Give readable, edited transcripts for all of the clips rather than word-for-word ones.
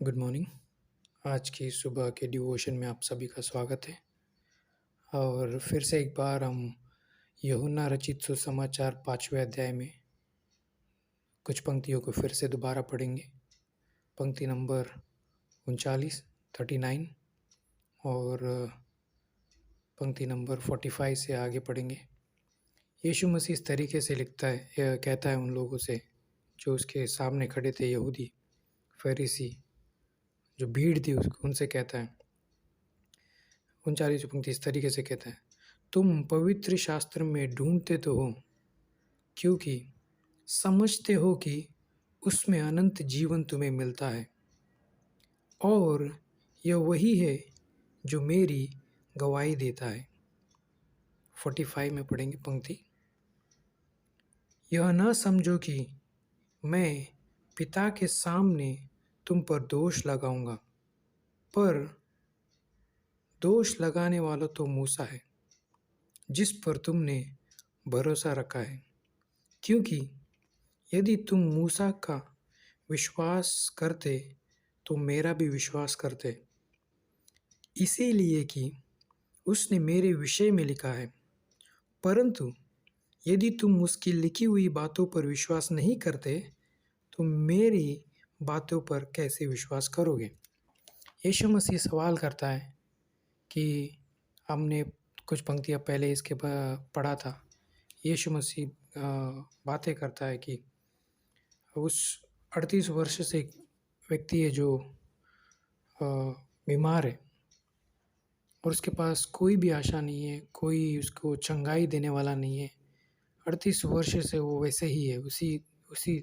Good morning. आज की सुबह के डिवोशन में आप सभी का स्वागत है। और फिर से एक बार हम यूहन्ना रचित सुसमाचार 5वें अध्याय में कुछ पंक्तियों को फिर से दोबारा पढ़ेंगे। पंक्ति नंबर 39 39 और पंक्ति नंबर 45 से आगे पढ़ेंगे। यीशु मसीह इस तरीके से लिखता है, यह कहता है उन लोगों से जो उसके सामने खड़े थे, यहूदी फरीसी जो भीड़ थी उसको, उनसे कहता है 39 पंक्ति इस तरीके से कहता है, तुम पवित्र शास्त्र में ढूंढते तो हो क्योंकि समझते हो कि उसमें अनंत जीवन तुम्हें मिलता है, और यह वही है जो मेरी गवाही देता है। 45 में पढ़ेंगे पंक्ति, यह न समझो कि मैं पिता के सामने तुम पर दोष लगाऊंगा, पर दोष लगाने वाला तो मूसा है जिस पर तुमने भरोसा रखा है, क्योंकि यदि तुम मूसा का विश्वास करते तो मेरा भी विश्वास करते, इसीलिए कि उसने मेरे विषय में लिखा है। परंतु यदि तुम उसकी लिखी हुई बातों पर विश्वास नहीं करते तो मेरी बातों पर कैसे विश्वास करोगे। यीशु मसीह सवाल करता है कि हमने कुछ पंक्तियाँ पहले इसके पढ़ा था। यीशु मसीह बातें करता है कि उस 38 वर्ष से एक व्यक्ति है जो बीमार है और उसके पास कोई भी आशा नहीं है, कोई उसको चंगाई देने वाला नहीं है। 38 वर्ष से वो वैसे ही है, उसी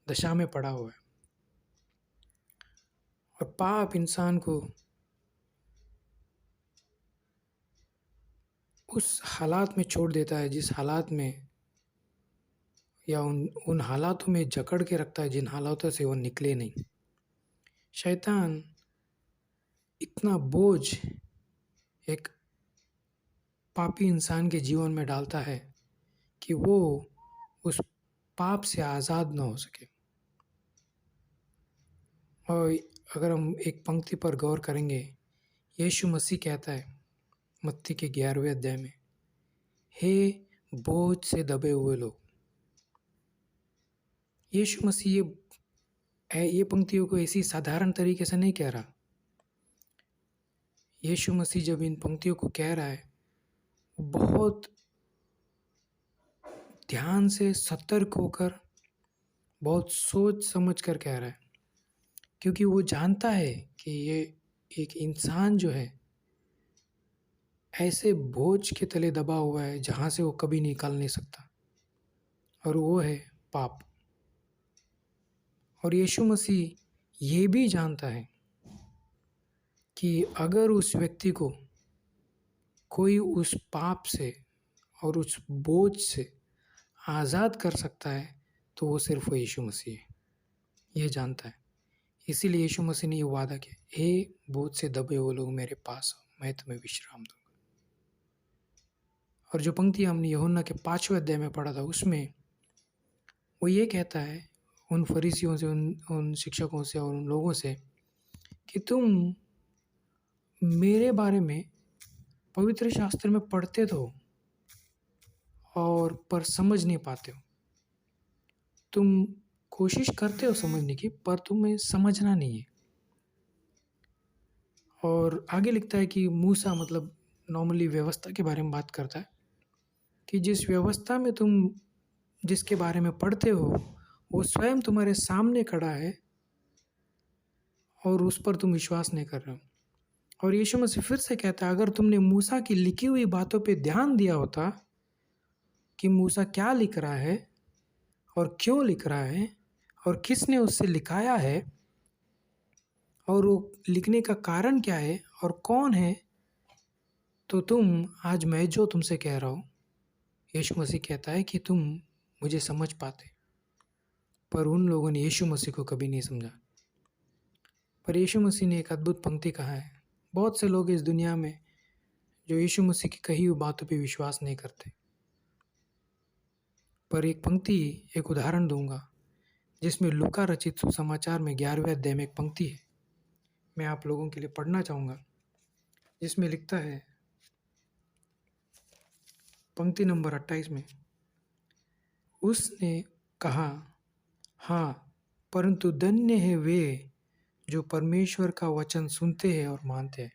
दशा में पड़ा हुआ है। और पाप इंसान को उस हालात में छोड़ देता है जिस हालात में, या उन हालातों में जकड़ के रखता है जिन हालातों से वो निकले नहीं। शैतान इतना बोझ एक पापी इंसान के जीवन में डालता है कि वो उस पाप से आज़ाद न हो सके। और अगर हम एक पंक्ति पर गौर करेंगे, यीशु मसीह कहता है मत्ती के 11वें अध्याय में, हे बोझ से दबे हुए लोग। यीशु मसीह ये पंक्तियों को ऐसी साधारण तरीके से नहीं कह रहा। यीशु मसीह जब इन पंक्तियों को कह रहा है, बहुत ध्यान से सतर्क होकर, बहुत सोच समझ कर कह रहा है, क्योंकि वो जानता है कि ये एक इंसान जो है ऐसे बोझ के तले दबा हुआ है जहाँ से वो कभी निकल नहीं सकता, और वो है पाप। और यीशु मसीह ये भी जानता है कि अगर उस व्यक्ति को कोई उस पाप से और उस बोझ से आज़ाद कर सकता है तो वो सिर्फ वो यीशु मसीह है, ये जानता है। इसीलिए यीशु मसीह ने ये वादा किया, हे बोझ से दबे हुए लोग मेरे पास आओ, मैं तुम्हें विश्राम दूंगा। और जो पंक्ति हमने यूहन्ना के 5वें अध्याय में पढ़ा था, उसमें वो ये कहता है उन फरीसियों से, उन शिक्षकों से और उन लोगों से कि तुम मेरे बारे में पवित्र शास्त्र में पढ़ते तो और पर समझ नहीं पाते हो। तुम कोशिश करते हो समझने की, पर तुम्हें समझना नहीं है। और आगे लिखता है कि मूसा, मतलब नॉर्मली व्यवस्था के बारे में बात करता है कि जिस व्यवस्था में तुम जिसके बारे में पढ़ते हो वो स्वयं तुम्हारे सामने खड़ा है और उस पर तुम विश्वास नहीं कर रहे हो। और यीशु मसीह फिर से कहता है, अगर तुमने मूसा की लिखी हुई बातों पे ध्यान दिया होता कि मूसा क्या लिख रहा है और क्यों लिख रहा है और किसने उससे लिखाया है और वो लिखने का कारण क्या है और कौन है, तो तुम आज मैं जो तुमसे कह रहा हूँ, यीशु मसीह कहता है कि तुम मुझे समझ पाते। पर उन लोगों ने यीशु मसीह को कभी नहीं समझा। पर यीशु मसीह ने एक अद्भुत पंक्ति कहा है, बहुत से लोग इस दुनिया में जो यीशु मसीह की कही हुई बातों पे विश्वास नहीं करते। पर एक पंक्ति, एक उदाहरण दूंगा जिसमें लूका रचित सुसमाचार में 11वें अध्याय में एक पंक्ति है मैं आप लोगों के लिए पढ़ना चाहूँगा, जिसमें लिखता है पंक्ति नंबर 28 में, उसने कहा, हाँ, परंतु धन्य है वे जो परमेश्वर का वचन सुनते हैं और मानते हैं।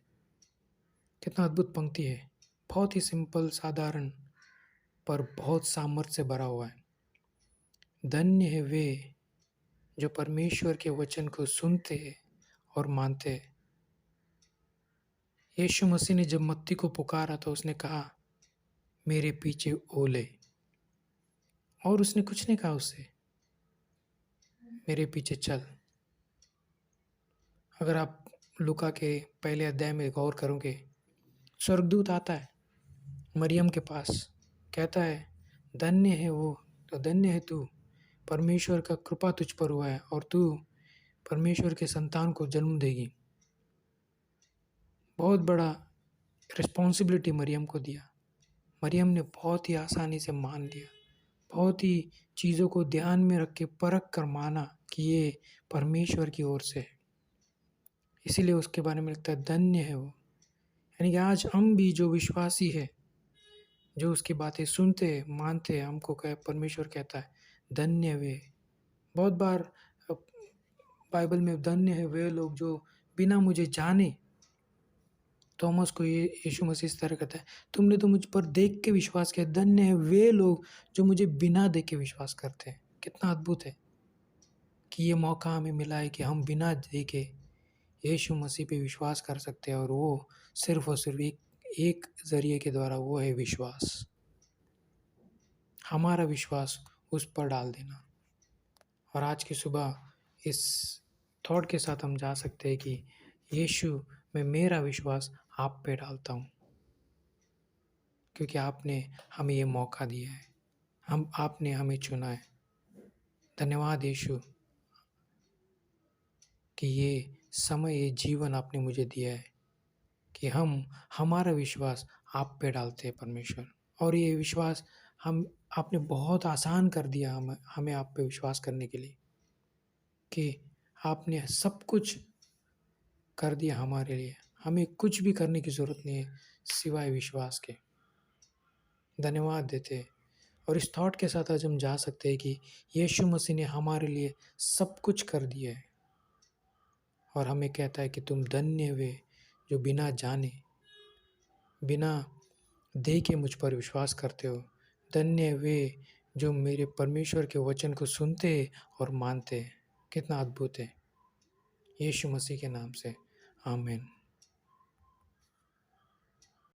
कितना अद्भुत पंक्ति है। बहुत ही सिंपल, साधारण, पर बहुत सामर्थ्य से भरा हुआ है। धन्य है वे जो परमेश्वर के वचन को सुनते हैं और मानते हैं। यीशु मसीह ने जब मत्ती को पुकारा तो उसने कहा, मेरे पीछे ओ ले। और उसने कुछ नहीं कहा उससे, मेरे पीछे चल। अगर आप लूका के पहले अध्याय में गौर करोगे, स्वर्गदूत आता है मरियम के पास, कहता है, धन्य है वो, तो धन्य है तू, परमेश्वर का कृपा तुझ पर हुआ है और तू परमेश्वर के संतान को जन्म देगी। बहुत बड़ा रिस्पॉन्सिबिलिटी मरियम को दिया। मरियम ने बहुत ही आसानी से मान लिया, बहुत ही चीज़ों को ध्यान में रख के परख कर माना कि ये परमेश्वर की ओर से है। इसीलिए उसके बारे में लगता है धन्य है वो। यानी कि आज हम भी जो विश्वासी है, जो उसकी बातें सुनते हैं, मानते हैं, हमको परमेश्वर कहता है धन्य वे। बहुत बार बाइबल में धन्य है वे लोग जो बिना मुझे जाने, थॉमस को ये यीशु मसीह इस तरह कहता है, तुमने तो मुझ पर देख के विश्वास किया, धन्य है वे लोग जो मुझे बिना देख के विश्वास करते हैं। कितना अद्भुत है कि ये मौका हमें मिला है कि हम बिना देखे यीशु मसीह पे विश्वास कर सकते हैं, और वो सिर्फ और सिर्फ एक ज़रिए के द्वारा, वो है विश्वास। हमारा विश्वास उस पर डाल देना। और आज की सुबह इस थॉट के साथ हम जा सकते हैं कि यीशु में मेरा विश्वास आप पे डालता हूँ, क्योंकि आपने हमें ये मौका दिया है, आपने हमें चुना है। धन्यवाद यीशु कि ये समय, ये जीवन आपने मुझे दिया है कि हमारा विश्वास आप पे डालते हैं परमेश्वर। और ये विश्वास आपने बहुत आसान कर दिया हमें आप पे विश्वास करने के लिए, कि आपने सब कुछ कर दिया हमारे लिए। हमें कुछ भी करने की ज़रूरत नहीं है सिवाय विश्वास के। धन्यवाद देते हैं। और इस थॉट के साथ आज हम जा सकते हैं कि यीशु मसीह ने हमारे लिए सब कुछ कर दिया है, और हमें कहता है कि तुम धन्य वे जो बिना जाने, बिना देखे मुझ पर विश्वास करते हो। धन्य वे जो मेरे परमेश्वर के वचन को सुनते और मानते हैं। कितना अद्भुत है। यीशु मसीह के नाम से आमीन।